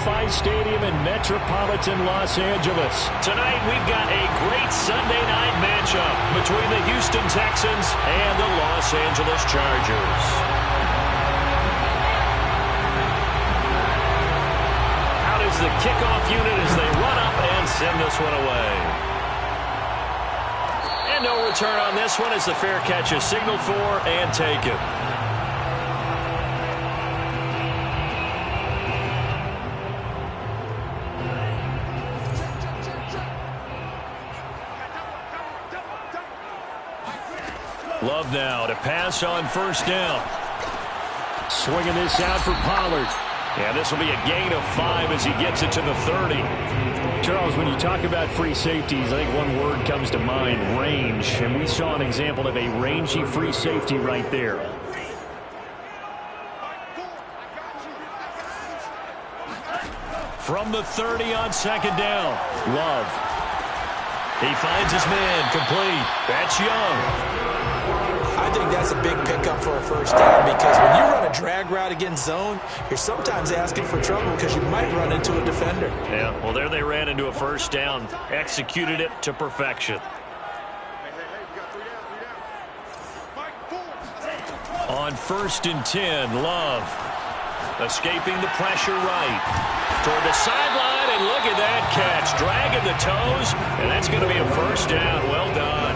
SoFi Stadium in metropolitan Los Angeles. Tonight we've got a great Sunday night matchup between the Houston Texans and the Los Angeles Chargers. Out is the kickoff unit as they run up and send this one away. And no return on this one as the fair catch is signaled for and taken. Love now to pass on first down. Swinging this out for Pollard. Yeah, this will be a gain of 5 as he gets it to the 30. Charles, when you talk about free safeties, I think one word comes to mind, range. And we saw an example of a rangy free safety right there. From the 30 on second down. Love. He finds his man complete. That's Young. I think that's a big pickup for a first down because when you run a drag route against zone, you're sometimes asking for trouble because you might run into a defender. Yeah, well, there they ran into a first down. Executed it to perfection. On 1st and 10, Love. Escaping the pressure right. Toward the sideline, and look at that catch. Dragging the toes, and that's going to be a first down. Well done.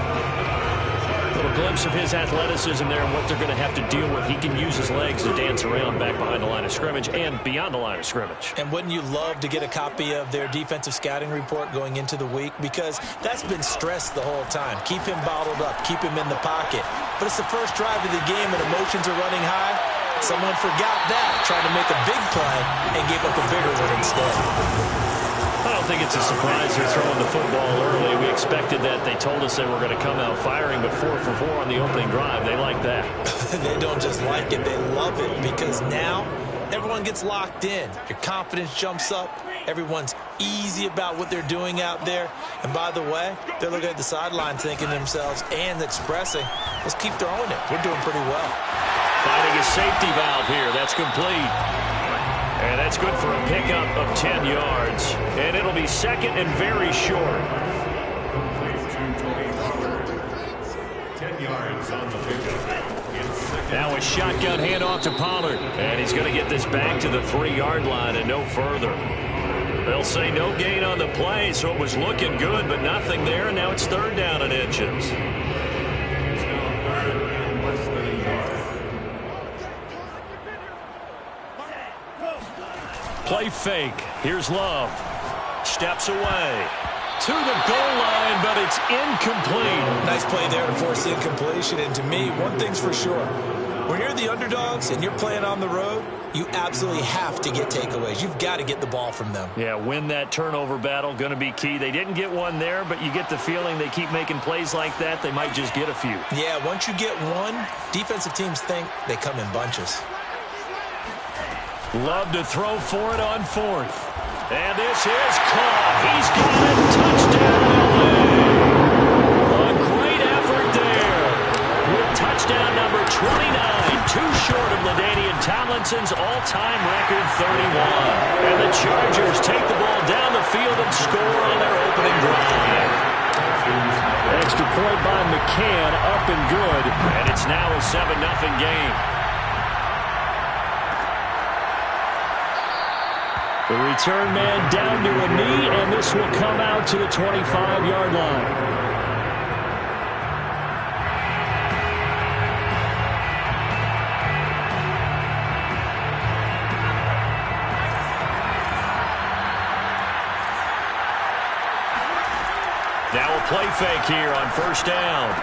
Little glimpse of his athleticism there and what they're going to have to deal with. He can use his legs to dance around back behind the line of scrimmage and beyond the line of scrimmage. And wouldn't you love to get a copy of their defensive scouting report going into the week? Because that's been stressed the whole time. Keep him bottled up. Keep him in the pocket. But it's the first drive of the game and emotions are running high. Someone forgot that, tried to make a big play, and gave up a bigger one instead. I don't think it's a surprise they're throwing the football early. We expected that. They told us they were going to come out firing, but 4 for 4 on the opening drive. They like that. They don't just like it, they love it, because now everyone gets locked in. Your confidence jumps up. Everyone's easy about what they're doing out there. And by the way, they're looking at the sideline thinking to themselves and expressing, let's keep throwing it. We're doing pretty well. Finding a safety valve here. That's complete. And that's good for a pickup of 10 yards. And it'll be second and very short. 10 yards on the pickup. Now a shotgun handoff to Pollard. And he's going to get this back to the 3-yard line and no further. They'll say no gain on the play, so it was looking good, but nothing there. And now it's 3rd down and inches. Play fake. Here's Love. Steps away. To the goal line, but it's incomplete. Nice play there to force incompletion. And to me, one thing's for sure. When you're the underdogs and you're playing on the road, you absolutely have to get takeaways. You've got to get the ball from them. Yeah, win that turnover battle. Going to be key. They didn't get one there, but you get the feeling they keep making plays like that. They might just get a few. Yeah, once you get one, defensive teams think they come in bunches. Love to throw for it on 4th. And this is caught. He's got it. Touchdown, LA. A great effort there. With touchdown number 29. Too short of LaDainian Tomlinson's all-time record 31. And the Chargers take the ball down the field and score on their opening drive. Extra point by McCann, up and good. And it's now a 7-0 game. The return man down to a knee, and this will come out to the 25-yard line. Now a play fake here on 1st down.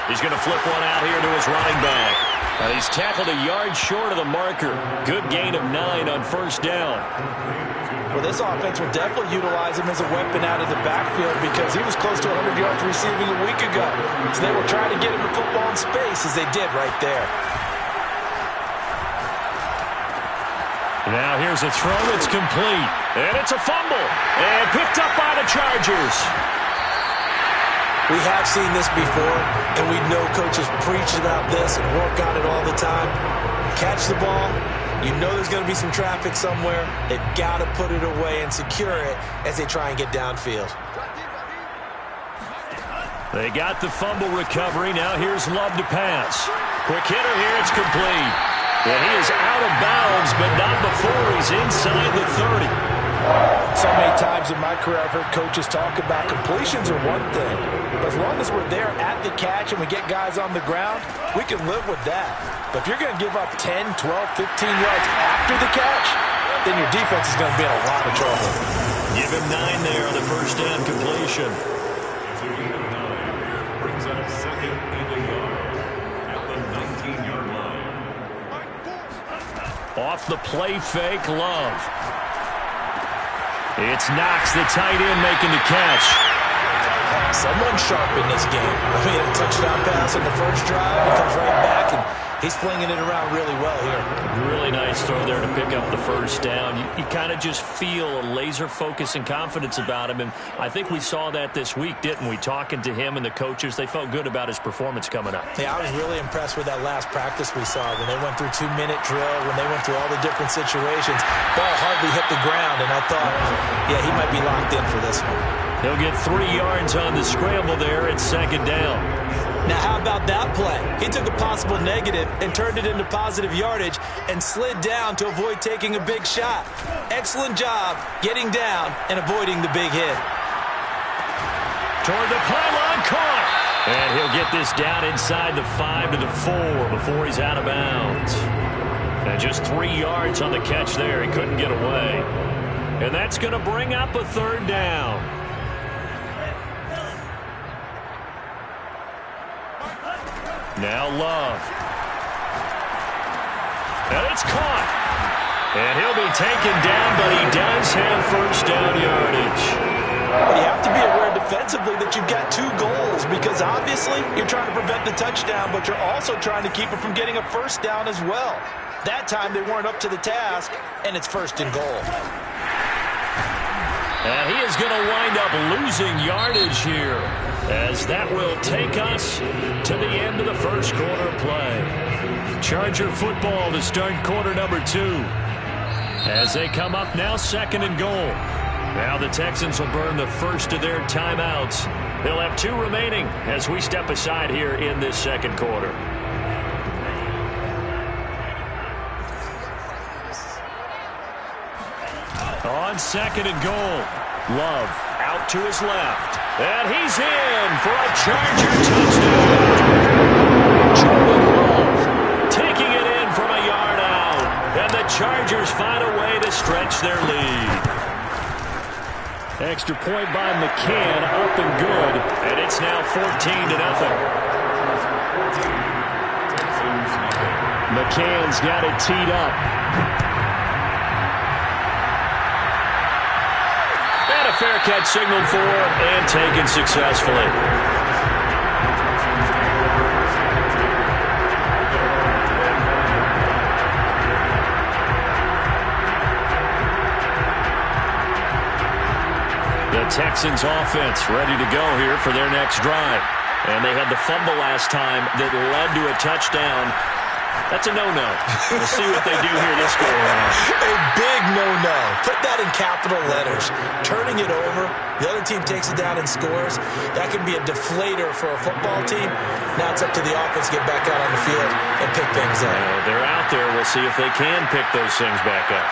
He's going to flip one out here to his running back. He's tackled a yard short of the marker. Good gain of 9 on 1st down. Well, this offense will definitely utilize him as a weapon out of the backfield because he was close to 100 yards receiving a week ago. So they will try to get him the football in space as they did right there. Now here's a throw that's complete. And it's a fumble. And picked up by the Chargers. We have seen this before, and we know coaches preach about this and work on it all the time. Catch the ball, You know there's going to be some traffic somewhere. They've got to put it away and secure it as they try and get downfield. They got the fumble recovery. Now here's Love to pass. Quick hitter here. It's complete. And he is out of bounds, but not before he's inside the 30. So many times in my career, I've heard coaches talk about completions are one thing. But as long as we're there at the catch and we get guys on the ground, we can live with that. But if you're going to give up 10, 12, 15 yards after the catch, then your defense is going to be in a lot of trouble. Give him 9 there on the first down completion. It's a gain of 9. Brings up second and a yard at the 19-yard line. Off the play fake, Love. It's Knox, the tight end, making the catch. Someone sharp in this game. I mean, a touchdown pass on the first drive. He comes right back, and he's flinging it around really well here. Really nice throw there to pick up the first down. You kind of just feel a laser focus and confidence about him, and I think we saw that this week, didn't we? Talking to him and the coaches, they felt good about his performance coming up. Yeah, I was really impressed with that last practice we saw when they went through 2-minute drill, when they went through all the different situations. Ball hardly hit the ground, and I thought, yeah, he might be locked in for this one. He'll get 3 yards on the scramble there at second down. Now, how about that play? He took a possible negative and turned it into positive yardage and slid down to avoid taking a big shot. Excellent job getting down and avoiding the big hit. Toward the pylon, caught. And he'll get this down inside the 5 to the 4 before he's out of bounds. And just 3 yards on the catch there. He couldn't get away. And that's going to bring up a third down. Now Love. And it's caught. And he'll be taken down, but he does have first down yardage. You have to be aware defensively that you've got 2 goals because obviously you're trying to prevent the touchdown, but you're also trying to keep it from getting a first down as well. That time they weren't up to the task, and it's first and goal. And he is going to wind up losing yardage here, as that will take us to the end of the first quarter of play. Charger football to start quarter number 2. As they come up now, second and goal. Now the Texans will burn the first of their timeouts. They'll have 2 remaining as we step aside here in this second quarter. On second and goal, Love out to his left. And he's in for a Charger touchdown. Jordan Love taking it in from a yard out. And the Chargers find a way to stretch their lead. Extra point by McCann, up and good. And it's now 14-0. McCann's got it teed up. Fair catch signaled for and taken successfully. The Texans offense ready to go here for their next drive. And they had the fumble last time that led to a touchdown. That's a no-no. We'll see what they do here this go around. A big no-no. Put that in capital letters. Turning it over, the other team takes it down and scores. That can be a deflator for a football team. Now it's up to the offense to get back out on the field and pick things up. They're out there. We'll see if they can pick those things back up.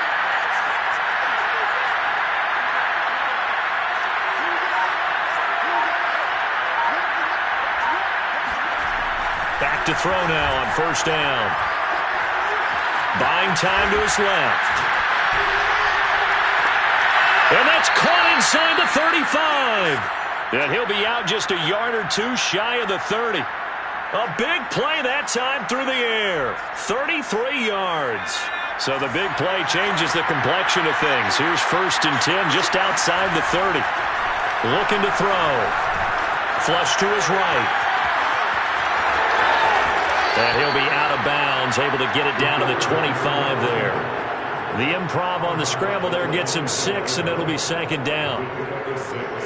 Back to throw now on first down. Buying time to his left. And that's caught inside the 35. And he'll be out just a yard or 2 shy of the 30. A big play that time through the air. 33 yards. So the big play changes the complexion of things. Here's first and 10 just outside the 30. Looking to throw. Flush to his right. And he'll be out of bounds, able to get it down to the 25 there. The improv on the scramble there gets him 6, and it'll be second down.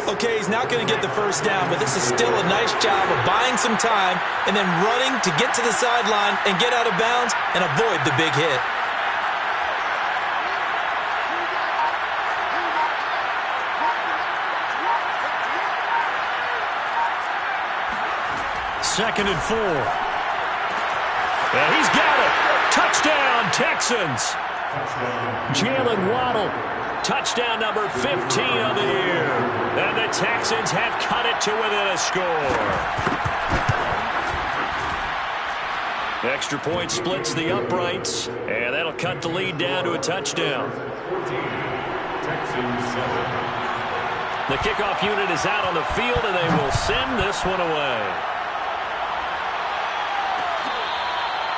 Okay, he's not going to get the first down, but this is still a nice job of buying some time and then running to get to the sideline and get out of bounds and avoid the big hit. 2nd and 4. And he's got it. Touchdown, Texans. Jalen Waddle. Touchdown number 15 of the year. And the Texans have cut it to within a score. Extra point splits the uprights, and that'll cut the lead down to a touchdown. 14, Texans 7. The kickoff unit is out on the field, and they will send this one away.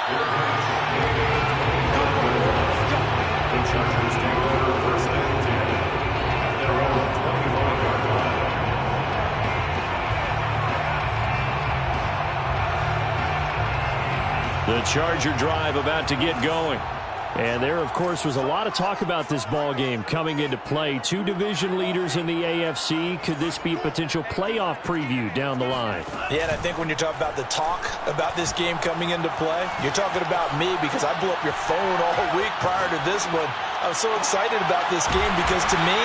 The Chargers take over 1st and 10 at their own 25-yard line. The Charger drive about to get going. And there, of course, was a lot of talk about this ball game coming into play. 2 division leaders in the AFC. Could this be a potential playoff preview down the line? Yeah, and I think when you're talking about the talk about this game coming into play, you're talking about me because I blew up your phone all week prior to this one. I was so excited about this game because to me,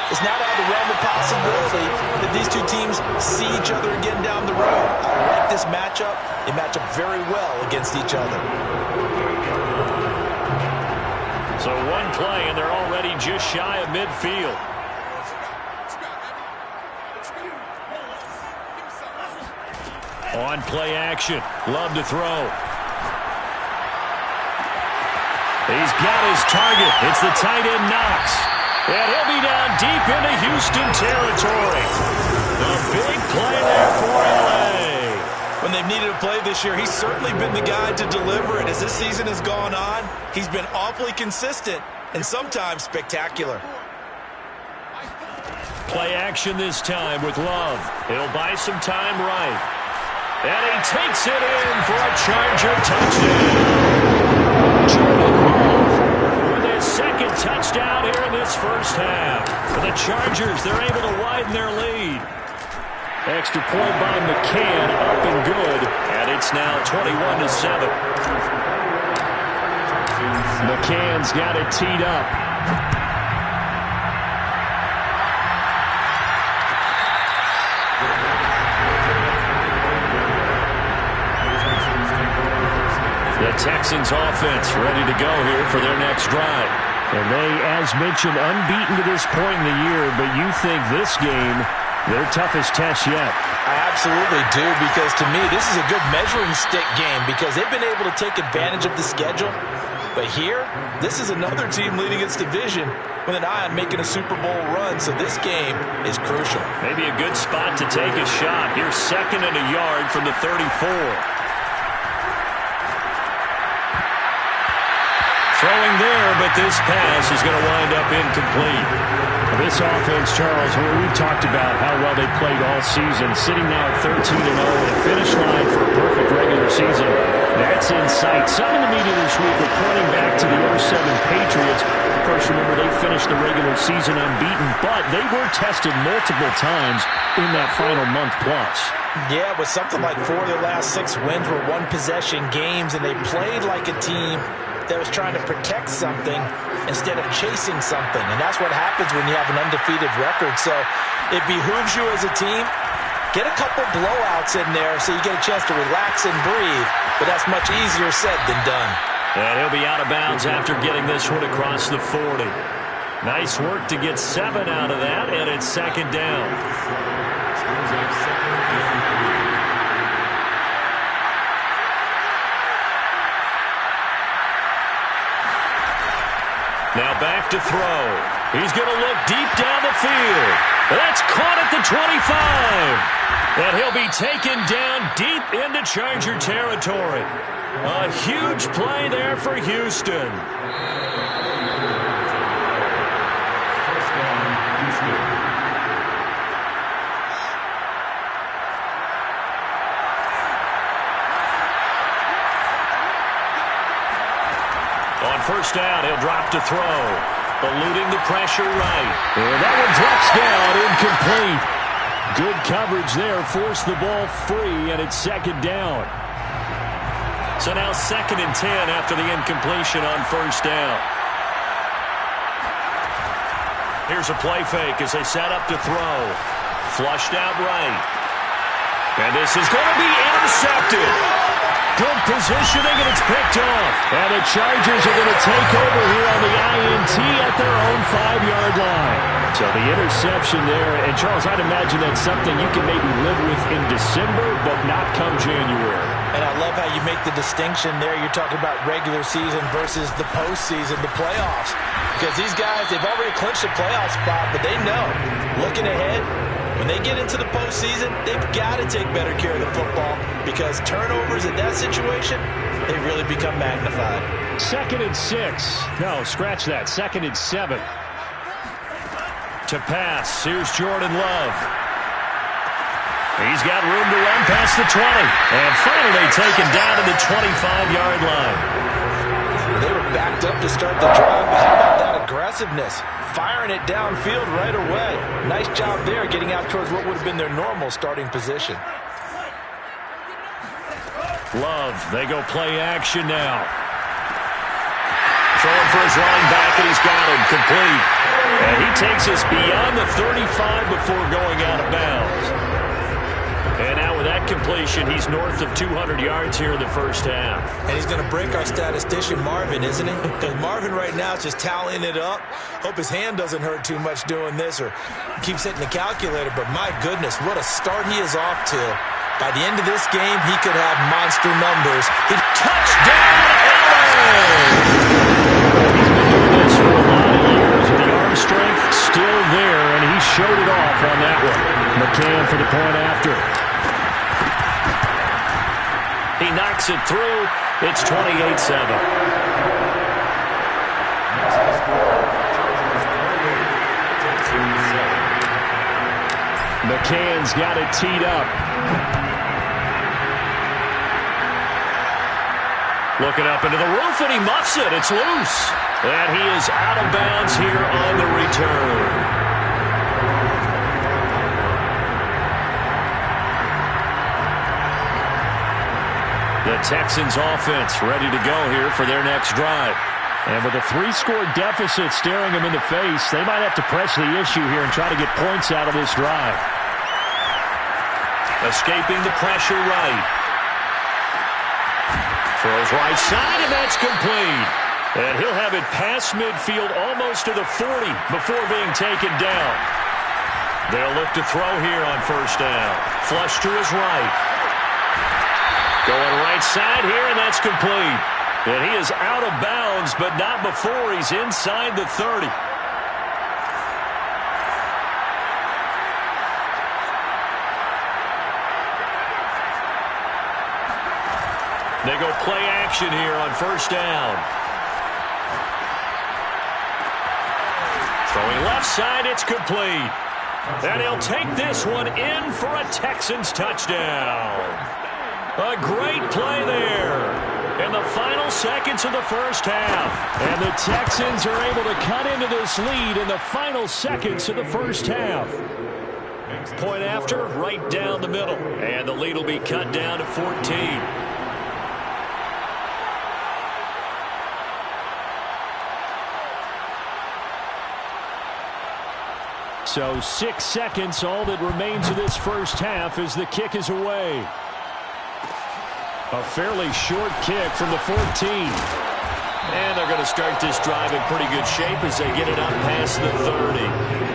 it's not out of the realm of possibility that these two teams see each other again down the road. I like this matchup. They match up very well against each other. So one play, and they're already just shy of midfield. On play action. Love to throw. He's got his target. It's the tight end Knox. And he'll be down deep into Houston territory. A big play there for LA. When they've needed a play this year, he's certainly been the guy to deliver it. As this season has gone on, he's been awfully consistent and sometimes spectacular. Play action this time with Love. He'll buy some time right. And he takes it in for a Charger touchdown. Jordan Love with his 2nd touchdown here in this first half. For the Chargers, they're able to widen their lead. Extra point by McCann, up and good. And it's now 21-7. McCann's got it teed up. The Texans offense ready to go here for their next drive. And they, as mentioned, unbeaten to this point in the year, but you think this game, their toughest test yet. I absolutely do, because to me, this is a good measuring stick game because they've been able to take advantage of the schedule. But here, this is another team leading its division with an eye on making a Super Bowl run, so this game is crucial. Maybe a good spot to take a shot. Here's 2nd and a yard from the 34. Throwing there, but this pass is going to wind up incomplete. This offense, Charles, we've talked about how well they played all season, sitting now at 13-0, the finish line for a perfect regular season. That's in sight. Some in the media this week are pointing back to the 07 Patriots. Of course, remember, they finished the regular season unbeaten, but they were tested multiple times in that final month plus. Yeah, with something like 4 of their last 6 wins were one-possession games, and they played like a team that was trying to protect something instead of chasing something. And that's what happens when you have an undefeated record. So it behooves you as a team, get a couple blowouts in there so you get a chance to relax and breathe. But that's much easier said than done. And he'll be out of bounds after getting this one across the 40. Nice work to get 7 out of that, and it's 2nd down. Now back to throw. He's going to look deep down the field. That's caught at the 25. And he'll be taken down deep into Charger territory. A huge play there for Houston. First down, Houston. On first down, he'll drop to throw. Eluding the pressure right. And that one drops down, incomplete. Good coverage there, forced the ball free, and it's 2nd down. So now 2nd and 10 after the incompletion on first down. Here's a play fake as they set up to throw. Flushed out right. And this is going to be intercepted. Good positioning, and it's picked off. And the Chargers are going to take over here on the INT at their own 5-yard line. So the interception there, and Charles, I'd imagine that's something you can maybe live with in December, but not come January. And I love how you make the distinction there. You're talking about regular season versus the postseason, the playoffs. Because these guys, they've already clinched a playoff spot, but they know, looking ahead, when they get into the postseason, they've got to take better care of the football because turnovers in that situation, they really become magnified. 2nd and 6. No, scratch that. 2nd and 7. To pass, here's Jordan Love. He's got room to run past the 20. And finally taken down to the 25-yard line. They were backed up to start the drive, but how about that aggressiveness? Firing it downfield right away. Nice job there getting out towards what would have been their normal starting position. Love, they go play action now. Throwing for his running back, and he's got him complete. And he takes us beyond the 35 before going out of bounds. And now with that completion, he's north of 200 yards here in the first half. And he's going to break our statistician, Marvin, isn't he? Because Marvin right now is just tallying it up. Hope his hand doesn't hurt too much doing this or keeps hitting the calculator. But my goodness, what a start he is off to. By the end of this game, he could have monster numbers. Touchdown, Allen! He's been doing this for a lot of years. The arm strength still there, and he showed it off on that one. McCann for the point after. He knocks it through. It's 28-7. McCann's got it teed up. Looking up into the roof, and he muffs it. It's loose. And he is out of bounds here on the return. The Texans offense ready to go here for their next drive. And with a 3-score deficit staring them in the face, they might have to press the issue here and try to get points out of this drive. Escaping the pressure right. Throws right side, and that's complete. And he'll have it past midfield almost to the 40 before being taken down. They'll look to throw here on first down. Flush to his right. Going right side here, and that's complete. And he is out of bounds, but not before he's inside the 30. They go play action here on first down. Throwing left side, it's complete. And he'll take this one in for a Texans touchdown. A great play there in the final seconds of the first half. And the Texans are able to cut into this lead in the final seconds of the first half. Point after, right down the middle. And the lead will be cut down to 14. So 6 seconds, all that remains of this first half as the kick is away. A fairly short kick from the 14. And they're going to start this drive in pretty good shape as they get it up past the 30.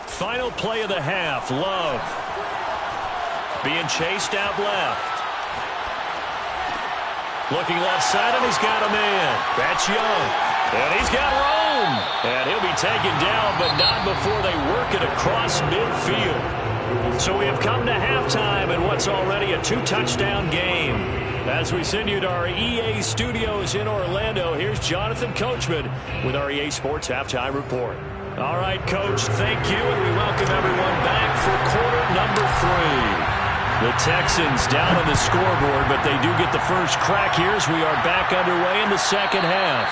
Final play of the half. Love being chased out left. Looking left side, and he's got a man. That's Young. And he's got room. And he'll be taken down, but not before they work it across midfield. So we have come to halftime in what's already a 2-touchdown game. As we send you to our EA studios in Orlando, here's Jonathan Coachman with our EA Sports Halftime Report. All right, Coach, thank you, and we welcome everyone back for quarter number 3. The Texans down on the scoreboard, but they do get the first crack here as we are back underway in the second half.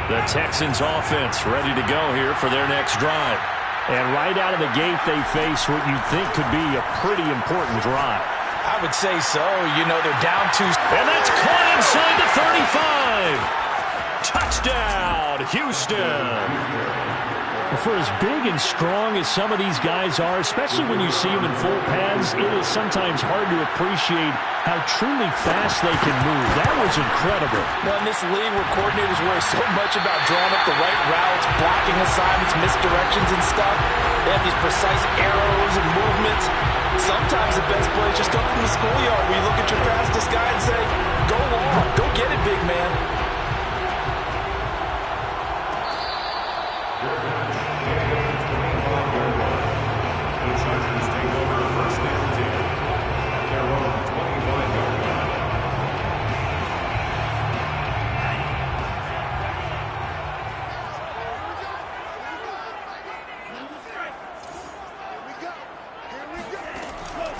The Texans offense ready to go here for their next drive. And right out of the gate, they face what you think could be a pretty important drive. I would say so. You know, they're down 2. And that's caught inside the 35. Touchdown, Houston. For as big and strong as some of these guys are, especially when you see them in full pads, it is sometimes hard to appreciate how truly fast they can move. That was incredible. Well, in this league where coordinators worry so much about drawing up the right routes, blocking assignments, misdirections and stuff, they have these precise arrows and movements. Sometimes the best play is just up from the schoolyard where you look at your fastest guy and say, go long, go get it, big man.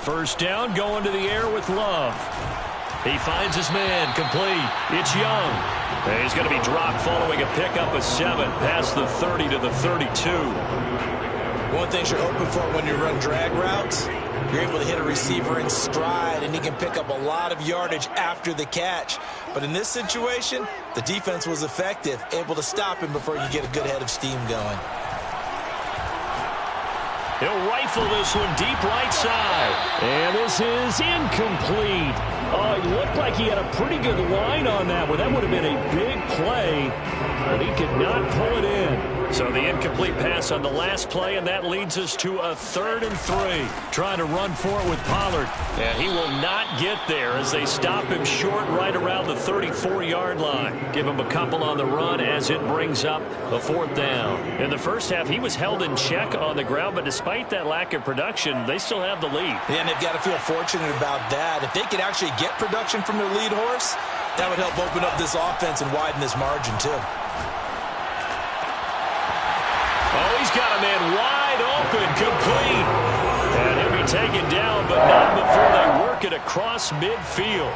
First down, going to the air with Love. He finds his man, complete. It's Young. And he's going to be dropped following a pickup of 7 past the 30 to the 32. One thing you're hoping for when you run drag routes, you're able to hit a receiver in stride, and he can pick up a lot of yardage after the catch. But in this situation, the defense was effective, able to stop him before you get a good head of steam going. He'll rifle this one deep right side. And this is incomplete. Oh, it looked like he had a pretty good line on that one. That would have been a big play, but he could not pull it in. So the incomplete pass on the last play, and that leads us to a 3rd and 3. Trying to run for it with Pollard. And he will not get there as they stop him short right around the 34-yard line. Give him a couple on the run as it brings up a 4th down. In the first half, he was held in check on the ground, but despite that lack of production, they still have the lead. And they've got to feel fortunate about that. If they could actually get production from their lead horse, that would help open up this offense and widen this margin too. Oh, he's got a man wide open, complete. And he'll be taken down, but not before they work it across midfield.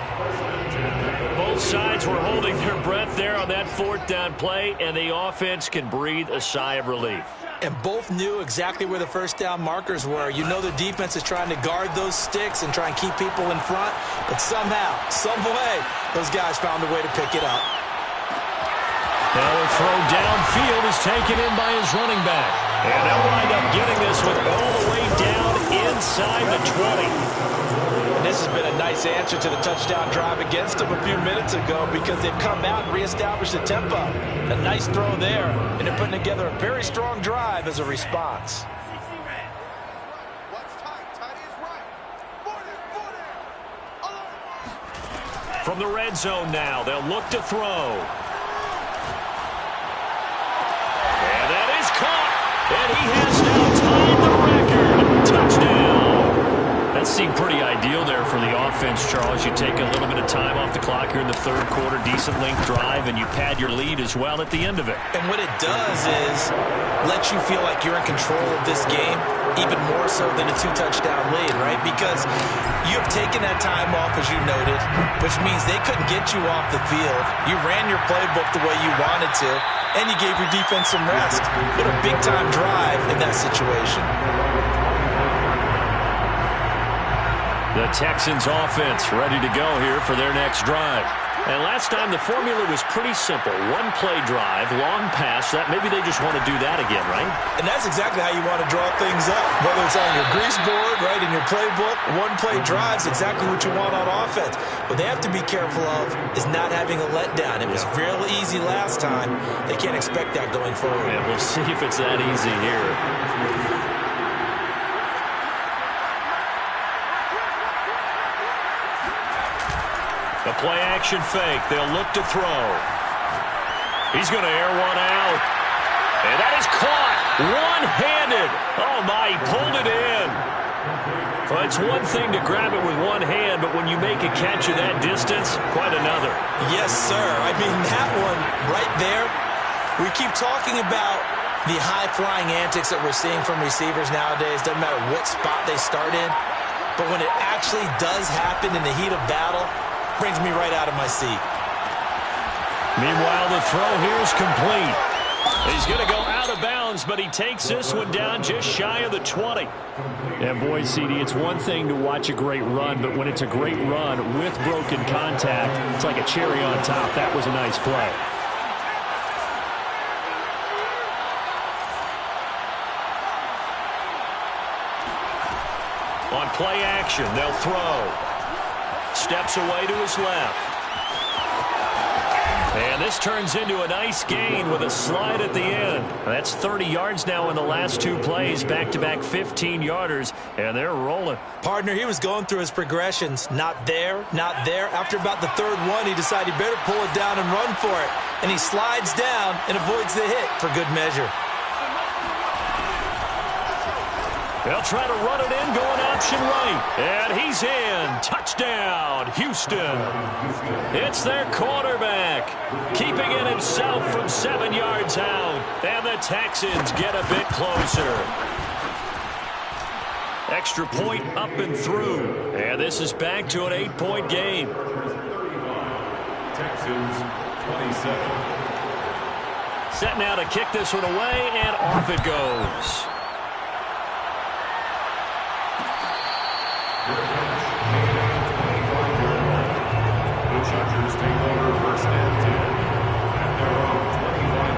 Both sides were holding their breath there on that 4th down play, and the offense can breathe a sigh of relief. And both knew exactly where the first down markers were. You know the defense is trying to guard those sticks and try and keep people in front, but somehow, some way, those guys found a way to pick it up. Now a throw downfield is taken in by his running back. And they'll wind up getting this one all the way down inside the 20. And this has been a nice answer to the touchdown drive against them a few minutes ago because they've come out and reestablished the tempo. A nice throw there, and they're putting together a very strong drive as a response. From the red zone now, they'll look to throw. And that is caught. And he has now tied the record. Touchdown. That seemed pretty ideal there for the offense, Charles. You take a little bit of time off the clock here in the 3rd quarter, decent length drive, and you pad your lead as well at the end of it. And what it does is let you feel like you're in control of this game, even more so than a 2-touchdown lead, right? Because you've taken that time off, as you noted, which means they couldn't get you off the field. You ran your playbook the way you wanted to, and you gave your defense some rest. What a big-time drive in that situation. The Texans offense ready to go here for their next drive. And last time the formula was pretty simple. 1-play drive, long pass. That maybe they just want to do that again, right? And that's exactly how you want to draw things up. Whether it's on your grease board, right, in your playbook, 1-play drive's exactly what you want on offense. What they have to be careful of is not having a letdown. It was real easy last time. They can't expect that going forward. Yeah, we'll see if it's that easy here. The play-action fake. They'll look to throw. He's going to air one out. And that is caught. One-handed. Oh, my. He pulled it in. Well, it's one thing to grab it with one hand, but when you make a catch of that distance, quite another. Yes, sir. I mean, that one right there, we keep talking about the high-flying antics that we're seeing from receivers nowadays. Doesn't matter what spot they start in. But when it actually does happen in the heat of battle, brings me right out of my seat. Meanwhile, the throw here is complete. He's going to go out of bounds, but he takes this one down just shy of the 20. And boy, CD, it's one thing to watch a great run, but when it's a great run with broken contact, it's like a cherry on top. That was a nice play. On play action, they'll throw. Steps away to his left. And this turns into a nice gain with a slide at the end. That's 30 yards now in the last two plays, back-to-back 15-yarders, and they're rolling. Partner, he was going through his progressions. Not there, not there. After about the third one, he decided he better pull it down and run for it. And he slides down and avoids the hit for good measure. They'll try to run it in, going option right. And he's in. Touchdown, Houston. It's their quarterback, keeping it himself from 7 yards out. And the Texans get a bit closer. Extra point up and through. And this is back to an 8-point game. Texans 27. Set now to kick this one away, and off it goes. The Chargers take over first and 10 at their own 25-yard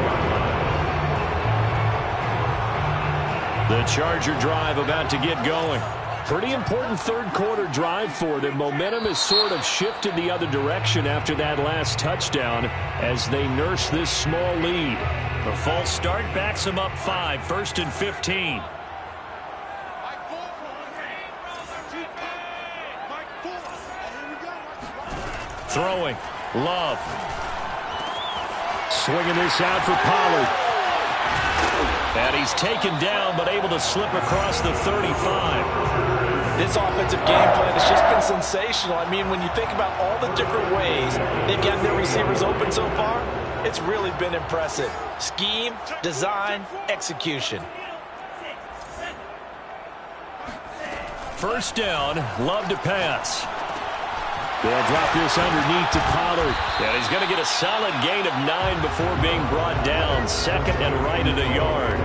line. The Charger drive about to get going. Pretty important third quarter drive for them. Momentum has sort of shifted the other direction after that last touchdown as they nurse this small lead. The false start backs them up 5, 1st and 15. Throwing. Love. Swinging this out for Pollard. And he's taken down, but able to slip across the 35. This offensive game plan has just been sensational. I mean, when you think about all the different ways they've gotten their receivers open so far, it's really been impressive. Scheme, design, execution. First down, Love to pass. They'll drop this underneath to Pollard. And he's going to get a solid gain of 9 before being brought down. Second and right at a yard.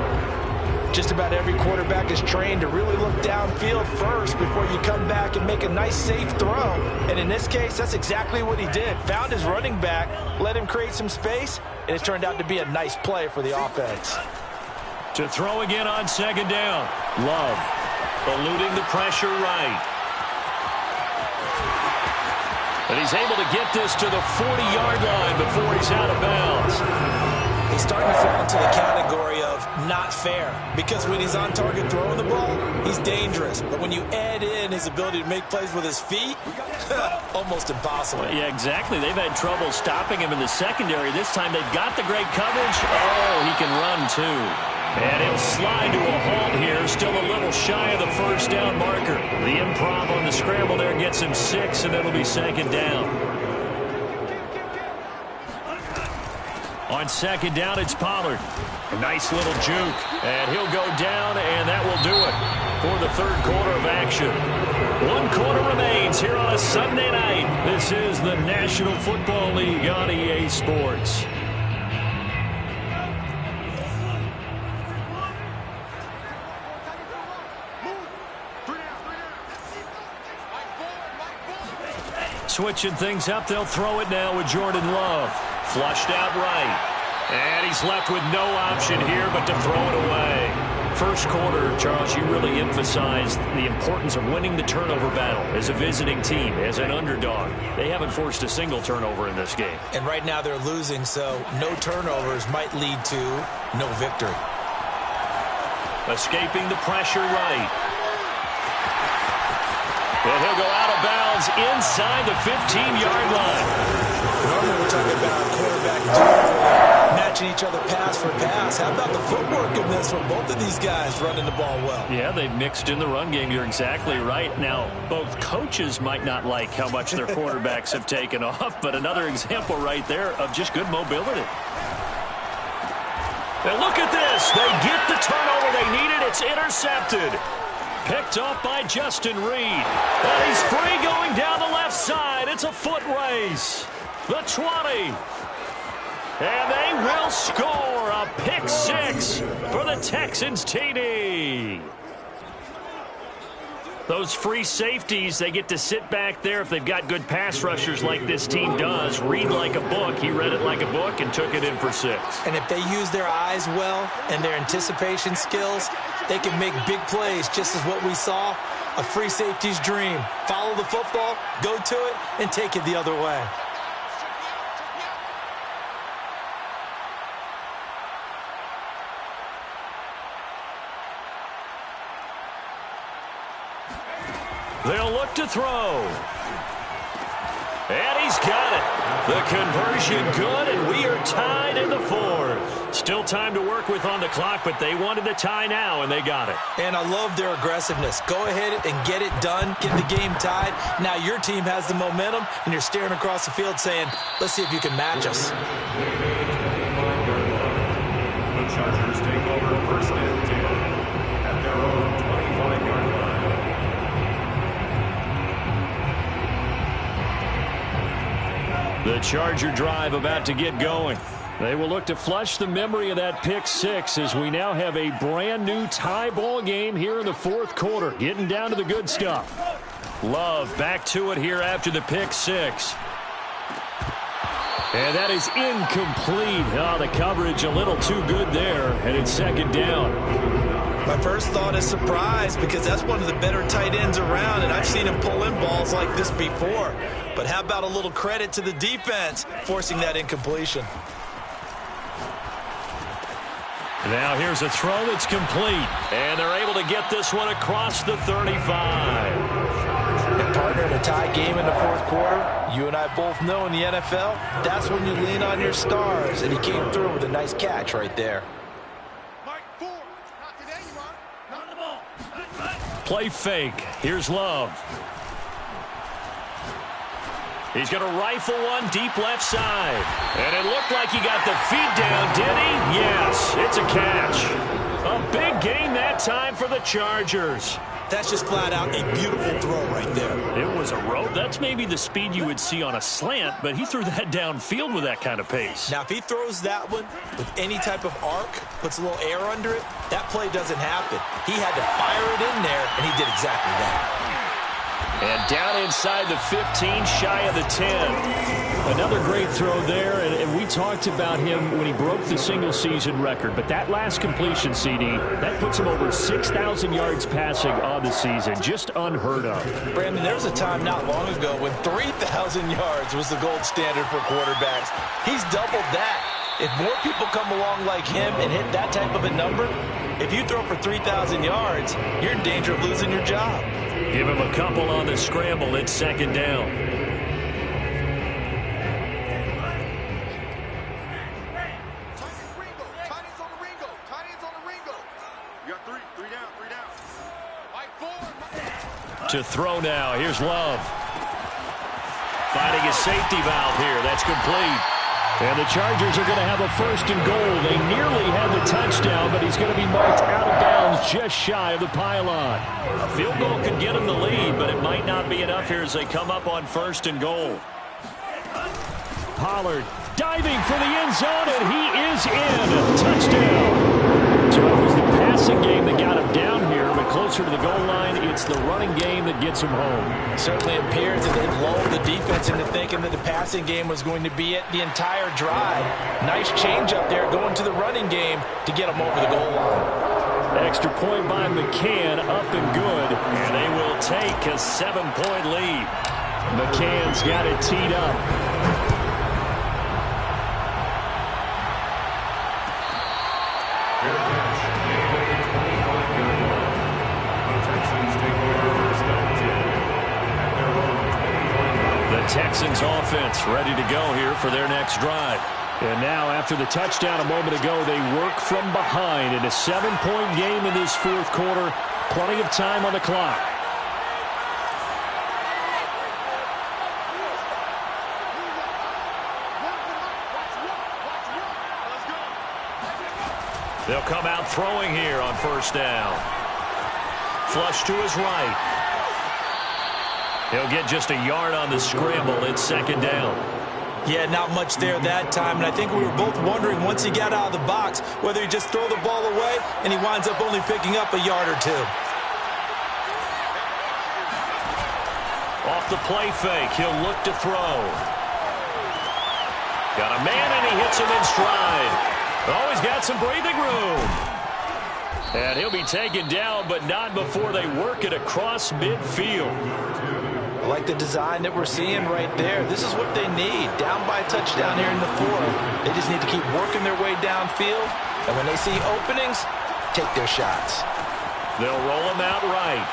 Just about every quarterback is trained to really look downfield first before you come back and make a nice, safe throw. And in this case, that's exactly what he did. Found his running back, let him create some space, and it turned out to be a nice play for the offense. To throw again on second down. Love eluding the pressure right. And he's able to get this to the 40-yard line before he's out of bounds. He's starting to fall into the category of not fair, because when he's on target throwing the ball, he's dangerous. But when you add in his ability to make plays with his feet, almost impossible. Yeah, exactly. They've had trouble stopping him in the secondary. This time they've got the great coverage. Oh, he can run too. And he'll slide to a halt here, still a little shy of the first down marker. The improv on the scramble there gets him 6, and it'll be second down. On second down, it's Pollard. A nice little juke, and he'll go down, and that will do it for the third quarter of action. 1 quarter remains here on a Sunday night. This is the National Football League on EA Sports. Switching things up, they'll throw it now with Jordan Love. Flushed out right. And he's left with no option here but to throw it away. First quarter, Charles, you really emphasized the importance of winning the turnover battle as a visiting team, as an underdog. They haven't forced a single turnover in this game. And right now they're losing, so no turnovers might lead to no victory. Escaping the pressure right. And he'll go out of bounds inside the 15-yard line. Normally we're talking about quarterback duo, matching each other pass for pass. How about the footwork in this one? Both of these guys running the ball well. Yeah, they've mixed in the run game. You're exactly right. Now, both coaches might not like how much their quarterbacks have taken off, but another example right there of just good mobility. And look at this. They get the turnover they needed. It's intercepted. Picked up by Justin Reed. And he's free going down the left side. It's a foot race. The 20. And they will score a pick six for the Texans TD. Those free safeties, they get to sit back there if they've got good pass rushers like this team does. Read like a book. He read it like a book and took it in for six. And if they use their eyes well and their anticipation skills, they can make big plays, just as what we saw. A free safety's dream. Follow the football, go to it, and take it the other way. They'll look to throw. And he's got it. The conversion good, and we are tied in the fourth. Still time to work with on the clock, but they wanted the tie now, and they got it. And I love their aggressiveness. Go ahead and get it done. Get the game tied. Now your team has the momentum, and you're staring across the field saying, let's see if you can match us. The Chargers take over first and 10 at their own 25-yard line. The Charger drive about to get going. They will look to flush the memory of that pick six as we now have a brand new tie ball game here in the fourth quarter. Getting down to the good stuff. Love back to it here after the pick six. And that is incomplete. Oh, the coverage a little too good there, and it's second down. My first thought is surprise, because that's one of the better tight ends around, and I've seen him pull in balls like this before. But how about a little credit to the defense forcing that incompletion? Now here's a throw that's complete. And they're able to get this one across the 35. And partner, in a tie game in the fourth quarter, you and I both know in the NFL, that's when you lean on your stars. And he came through with a nice catch right there. Play fake. Here's Love. He's going to rifle one deep left side. And it looked like he got the feet down, did he? Yes, it's a catch. A big gain that time for the Chargers. That's just flat out a beautiful throw right there. It was a rope. That's maybe the speed you would see on a slant, but he threw that downfield with that kind of pace. Now, if he throws that one with any type of arc, puts a little air under it, that play doesn't happen. He had to fire it in there, and he did exactly that. And down inside the 15, shy of the 10. Another great throw there, and we talked about him when he broke the single-season record. But that last completion, CD, that puts him over 6,000 yards passing on the season. Just unheard of. Brandon, there was a time not long ago when 3,000 yards was the gold standard for quarterbacks. He's doubled that. If more people come along like him and hit that type of a number, if you throw for 3,000 yards, you're in danger of losing your job. Give him a couple on the scramble. It's second down. To throw now. Here's Love. Finding his safety valve here. That's complete. And the Chargers are going to have a first and goal. They nearly had the touchdown, but he's going to be marked out of bounds just shy of the pylon. A field goal could get him the lead, but it might not be enough here as they come up on first and goal. Pollard diving for the end zone, and he is in. Touchdown. So it was the passing game that got him down here, but closer to the goal line, it's the running game that gets him home. It certainly appears that they've lulled the defense into thinking that the passing game was going to be it the entire drive. Nice change up there going to the running game to get him over the goal line. Extra point by McCann, up and good. And they will take a 7-point lead. McCann's got it teed up. Texans offense ready to go here for their next drive. And now after the touchdown a moment ago, they work from behind in a 7-point game in this fourth quarter. Plenty of time on the clock. They'll come out throwing here on first down. Flush to his right. He'll get just a yard on the scramble. It's second down. Yeah, not much there that time, and I think we were both wondering once he got out of the box whether he just throw the ball away and he winds up only picking up a yard or two. Off the play fake, he'll look to throw. Got a man and he hits him in stride. Oh, he's got some breathing room. And he'll be taken down, but not before they work it across midfield. I like the design that we're seeing right there. This is what they need. Down by a touchdown here in the fourth. They just need to keep working their way downfield. And when they see openings, take their shots. They'll roll him out right.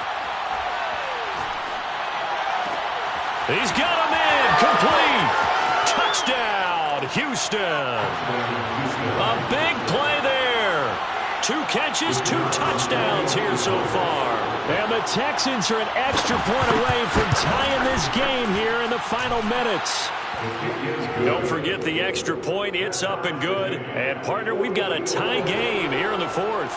He's got him in. Complete. Touchdown, Houston. A big play there. 2 catches, 2 touchdowns here so far. And the Texans are an extra point away from tying this game here in the final minutes. Don't forget the extra point. It's up and good. And, partner, we've got a tie game here in the fourth.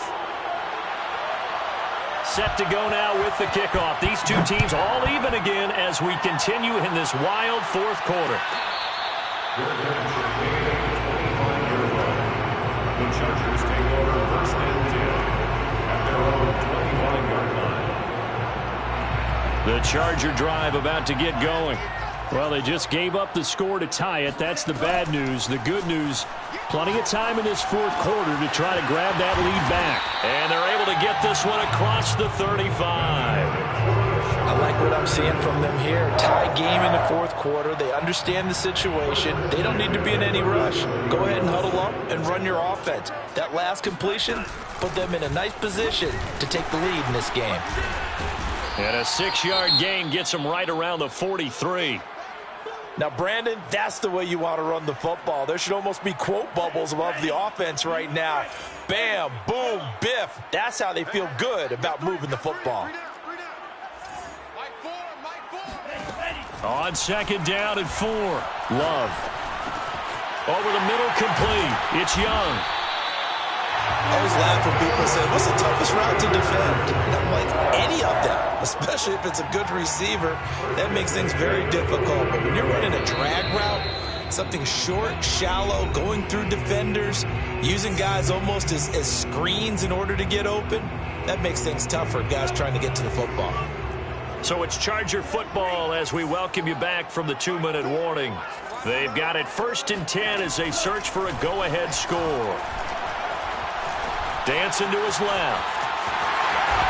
Set to go now with the kickoff. These two teams all even again as we continue in this wild fourth quarter. The Chargers take over first and 10 at their own 21-yard line. The Charger drive about to get going. Well, they just gave up the score to tie it. That's the bad news. The good news, plenty of time in this fourth quarter to try to grab that lead back. And they're able to get this one across the 35. I like what I'm seeing from them here. Tie game in the fourth quarter. They understand the situation. They don't need to be in any rush. Go ahead and huddle up and run your offense. That last completion put them in a nice position to take the lead in this game. And a 6-yard gain gets them right around the 43. Now, Brandon, that's the way you want to run the football. There should almost be quote bubbles above the offense right now. Bam, boom, biff. That's how they feel good about moving the football. On second down and 4. Love. Over the middle, complete. It's Young. I always laugh when people say, what's the toughest route to defend? And I'm like, any of them, especially if it's a good receiver. That makes things very difficult. But when you're running a drag route, something short, shallow, going through defenders, using guys almost as screens in order to get open, that makes things tough for guys trying to get to the football. So it's Charger football as we welcome you back from the 2-minute warning. They've got it 1st and 10 as they search for a go-ahead score. Dancing to his left.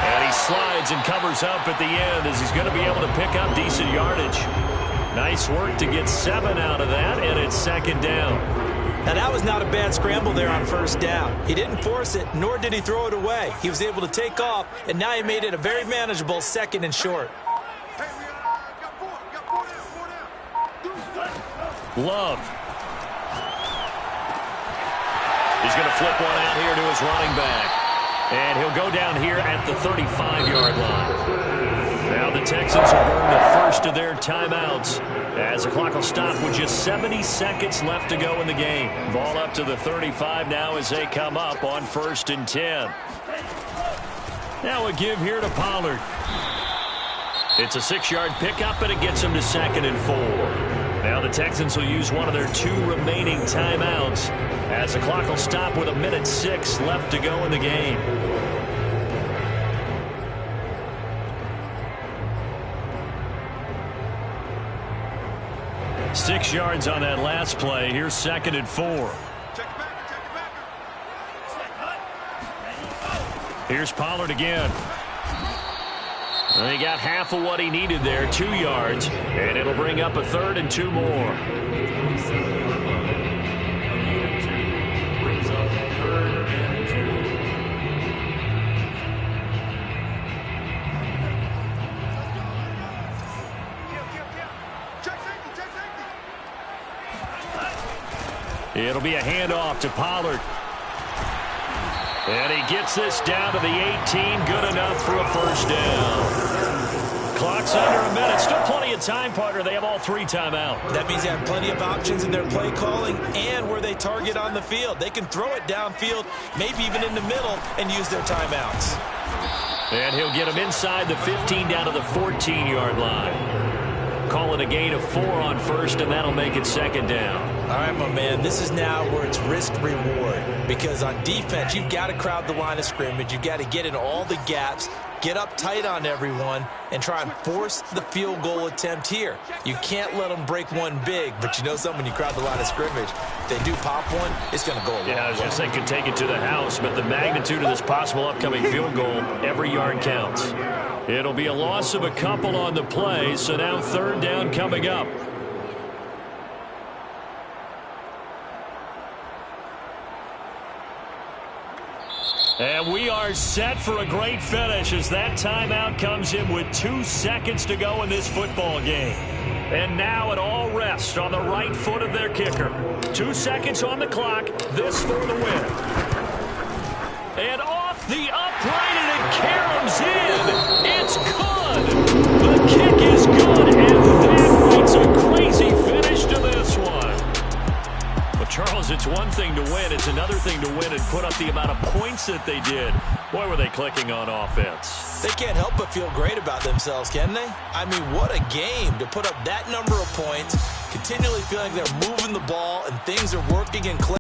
And he slides and covers up at the end as he's going to be able to pick up decent yardage. Nice work to get 7 out of that, and it's second down. Now, that was not a bad scramble there on first down. He didn't force it, nor did he throw it away. He was able to take off, and now he made it a very manageable 2nd and short. Love. He's going to flip one out here to his running back. And he'll go down here at the 35-yard line. Now the Texans will burn the first of their timeouts as the clock will stop with just 70 seconds left to go in the game. Ball up to the 35 now as they come up on 1st and 10. Now a give here to Pollard. It's a 6-yard pickup, and it gets him to 2nd and 4. Now the Texans will use one of their 2 remaining timeouts as the clock will stop with 1:06 left to go in the game. Six yards on that last play. Here's 2nd and 4. Here's Pollard again. And he got half of what he needed there, 2 yards, and it'll bring up a 3rd and 2 more. It'll be a handoff to Pollard. And he gets this down to the 18. Good enough for a first down. Clock's under a minute. Still plenty of time, partner. They have all 3 timeouts. That means they have plenty of options in their play calling and where they target on the field. They can throw it downfield, maybe even in the middle, and use their timeouts. And he'll get him inside the 15 down to the 14-yard line. call it a gain of 4 on first, and that'll make it second down. All right, my man, this is now where it's risk-reward, because on defense, you've got to crowd the line of scrimmage. You've got to get in all the gaps, get up tight on everyone, and try and force the field goal attempt here. You can't let them break one big, but you know something, when you crowd the line of scrimmage, if they do pop one, it's going to go a long way. Yeah, I was going to say could take it to the house, but the magnitude of this possible upcoming field goal, every yard counts. It'll be a loss of a couple on the play, so now third down coming up. And we are set for a great finish as that timeout comes in with 2 seconds to go in this football game. And now it all rests on the right foot of their kicker. 2 seconds on the clock. This for the win. And off the upright, and it caroms in. It's good. The kick is good, and that writes a crazy finish to this one. Well, Charles, it's one thing to win. It's another thing to win and put up the amount of points that they did. Boy, were they clicking on offense. They can't help but feel great about themselves, can they? I mean, what a game to put up that number of points, continually feeling they're moving the ball and things are working and clicking.